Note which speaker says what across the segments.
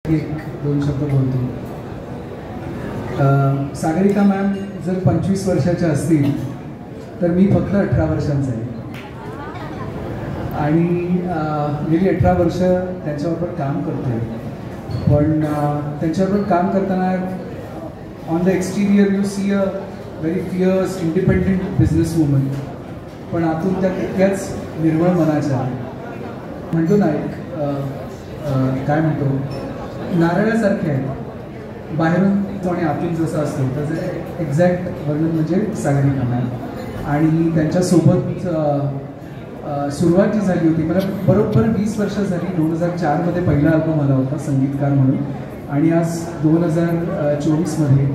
Speaker 1: एक दोन शब्द बोलतो. सागरिका मॅम जर 25 वर्षाच्या असतील तर मी फक्त 18 वर्षांचा आहे आणि गेली 18 वर्ष त्यांच्याबरोबर काम करतो आहे. पण त्यांच्याबरोबर काम करताना on the exterior you see a very fierce independent business woman, पण आतून त्या तितक्याच निर्मळ मनाच्या म्हणतो ना एक काय म्हणतो नारळासारखे आहेत. बाहेरून आणि आतून जसं असतं त्याचं एक्झॅक्ट वर्णन म्हणजे सागरिका मॅम. आणि त्यांच्यासोबत सुरुवात जी झाली होती मला बरोबर 20 वर्ष झाली. 2004मध्ये पहिला अल्बम आला होता संगीतकार म्हणून आणि आज 2024मध्ये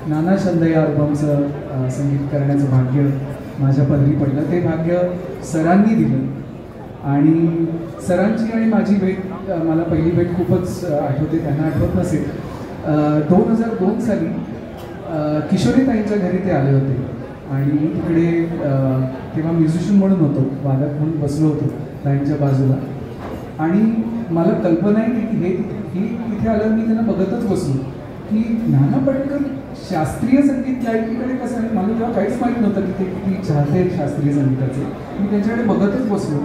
Speaker 1: नाना छंद या अल्बमचं संगीत करण्याचं भाग्य माझ्या पदरी पडलं. ते भाग्य सरांनी दिलं आणि सरांची आणि माझी भेट मला पहिली भेट खूपच आठवते, त्यांना आठवत नसेल. 2002 साली किशोरीताईंच्या घरी ते आले होते आणि मी तिकडे तेव्हा म्युझिशियन म्हणून होतो, वादक म्हणून बसलो होतो ताईंच्या बाजूला. आणि मला कल्पना आहे की हे तिथे आल्यावर मी त्यांना बघतच बसलो की नाना पाटेकर शास्त्रीय संगीत गायकीकडे कसं आहे. मला तेव्हा काहीच माहीत नव्हतं की ते किती चाहते आहेत शास्त्रीय संगीताचे. मी त्यांच्याकडे बघतच बसलो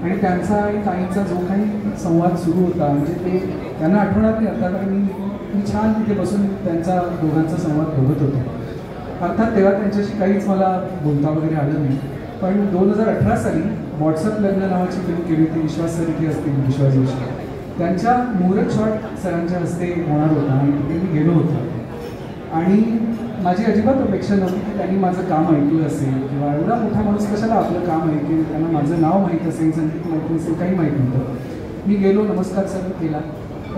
Speaker 1: आणि त्यांचा आणि ताईंचा जो काही संवाद सुरू होता म्हणजे ते त्यांना आठवणार नाही आता, कारण मी छान तिथे बसून त्यांचा दोघांचा संवाद बघत होतो. अर्थात तेव्हा त्यांच्याशी काहीच मला बोलता वगैरे आलं नाही. पण 2018 साली व्हॉट्सअप लग्न नावाची फिल्म केली होती, विश्वास सर इथे असतील, विश्वास जोशी, त्यांच्या मुहूर्त शॉट सरांच्या हस्ते होणार होता आणि तिथे मी गेलो होतो. आणि माझी अजिबात अपेक्षा नव्हती की त्यांनी माझं काम ऐकलं असेल किंवा एवढा मोठा माणूस कशाला आपलं काम ऐकेल, त्यांना माझं नाव माहीत असेल, संगीत माहीत असेल, काही माहीत नव्हतं. मी गेलो, नमस्कार सर केला,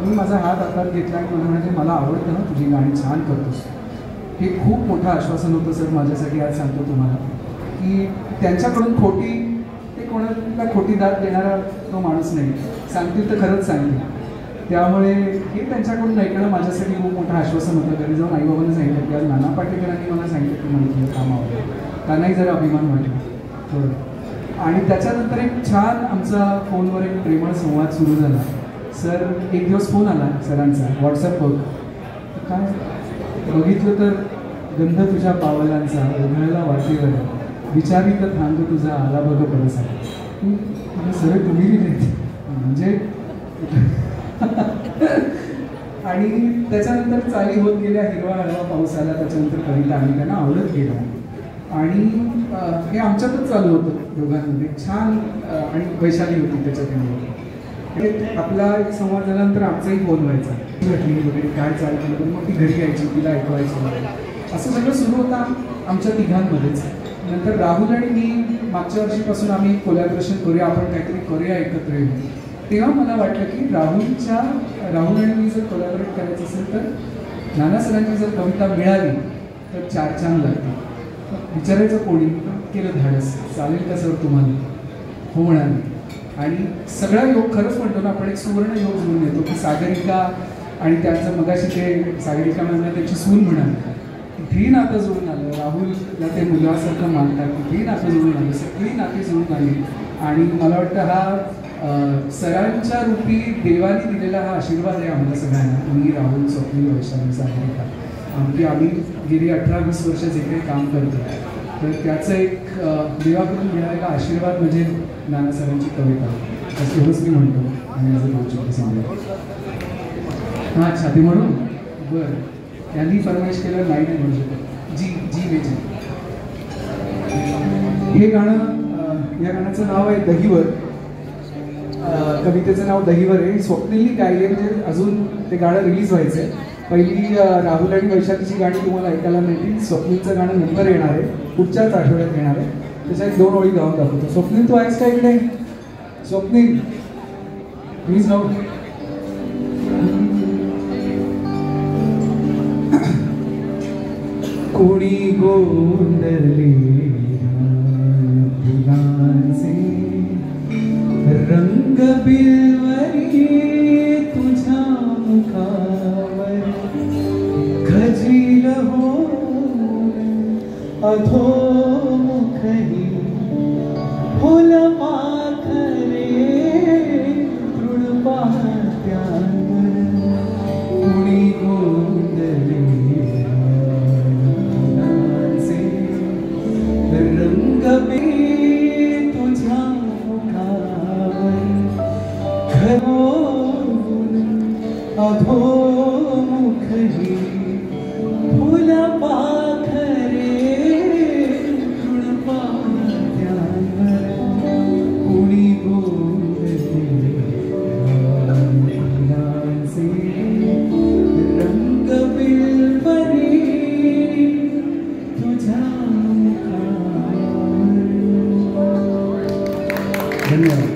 Speaker 1: मी माझा हात हातात घेतला आणि मला म्हणाले मला आवडतं ना तुझी गाणी, छान करतोस. हे खूप मोठं आश्वासन होतं सर माझ्यासाठी. आज सांगतो तुम्हाला की त्यांच्याकडून खोटी ते कोणाला खोटी दाद देणारा तो माणूस नाही, सांगतील तर खरंच सांगतील. त्यामुळे हे त्यांच्याकडून ऐकणं माझ्यासाठी खूप मोठं आश्वासन होतं. घरी जाऊन आईबाबांना सांगितलं की आज नाना पाटेकरांनी मला सांगितलं की मला तुझं काम आवडलं, त्यांनाही जरा अभिमान वाटला थोडं. आणि त्याच्यानंतर एक छान आमचा फोनवर एक प्रेमळ संवाद सुरू झाला. सर एक दिवस फोन आला सरांचा व्हॉट्सअपवर, काय बघितलं तर गंध तुझ्या पावलांचा उघडला वाटेवर, विचारी तर थांब तुझा आला बघ परसा. सर तुम्ही लिहिले म्हणजे आणि त्याच्यानंतर चाली होत गेल्या, हिरवा हळवा पाऊस आला, त्याच्यानंतर कविता आणि त्यांना आवडत गेला. आणि हे आमच्यातच चालू होतं दोघांमध्ये छान. आणि वैशाली होती त्याच्यात. आपला एक संवाद झाल्यानंतर आमचाही फोन व्हायचा, भेटली वगैरे काय चालतं, मग ती घरी यायची, तिला ऐकवायचं, असं सगळं सुरू होतं आमच्या तिघांमध्येच. नंतर राहुल आणि मी मागच्या वर्षीपासून आम्ही कोलॅबरेशन करूया, आपण काहीतरी करूया एकत्र येऊन. तेव्हा मला वाटलं की राहुल आणि मी जर कोलॅबरेट करायचं असेल तर नाना सरांची जर कविता मिळाली तर 4 चांद लागतील. विचारायचं कोणी, केलं धाडस, चालेल का सर तुम्हाला, हो म्हणाले. आणि सगळा योग खरंच म्हणतो ना आपण, एक सुवर्ण योग जुळून येतो की सागरिका आणि त्यांचं मगाशी ते सागरिका म्हणजे त्याची सून म्हणाली, तिथेही नातं जुळून आलं. राहुलला ते मुलासारखं मानतात, तिथेही नातं जुळून आलं, सगळी नाती जुळून आली. आणि मला वाटतं हा सरांच्या रूपी देवानी दिलेला हा आशीर्वाद आहे आम्हाला सगळ्यांना. मी, राहुल, स्वप्नील, वैशाली, सागरिका, आम्ही गेली 18-20 वर्ष जे काही काम करतो तर त्याचं एक देवाकडून मिळालेला आशीर्वाद म्हणजे नाना सरांची कविता, एवढंच मी म्हणतो. आणि माझं 2 शब्द सांगतो. हां अच्छा, ते म्हणून बरं यांनी फरमाईश केलं नाही म्हणू शकत. जी वेजी हे गाणं, या गाण्याचं नाव आहे दहीवर. कवितेचं नाव दहीवर आहे. स्वप्नीलनी गायले म्हणजे अजून ते गाणं रिलीज व्हायचं आहे. पहिली राहुल आणि वैशालीची गाणी तुम्हाला ऐकायला मिळतील. स्वप्नीलचं गाणं नंतर येणार आहे, पुढच्याच आठवड्यात येणार आहे. त्याच्या 2 ओळी गाऊन दाखवतो. स्वप्नील तू आहेस का इकडे? स्वप्नील प्लीज गाऊ. कोणी गोंधळले फुलांचे रंग बिलवरी तुझ्या मुखावर, खजील होऊन अधोमुखही फुल पाखरे तृण पाहत्यांवर, अधोमुखही फुल पाखरे तृणपात्यांवर कुणी गोंधळे फुलांचे रंग बिलबरी तुझ्या मुखावर. धन्यवाद.